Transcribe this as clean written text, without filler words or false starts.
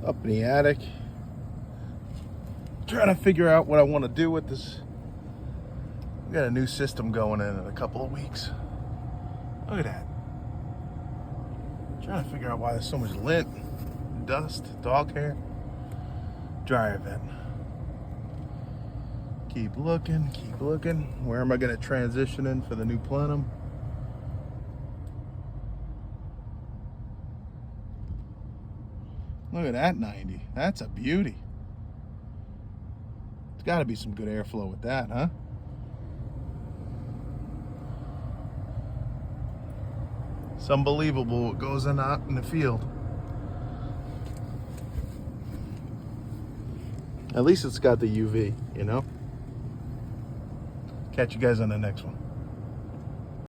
Up in the attic, trying to figure out what I want to do with this. We got a new system going in a couple of weeks. Look at that. Trying to figure out why there's so much lint, dust, dog hair. Dryer vent. Keep looking, keep looking. Where am I going to transition in for the new plenum? Look at that 90. That's a beauty. There's got to be some good airflow with that, huh? It's unbelievable what goes on out in the field. At least it's got the UV, you know? Catch you guys on the next one.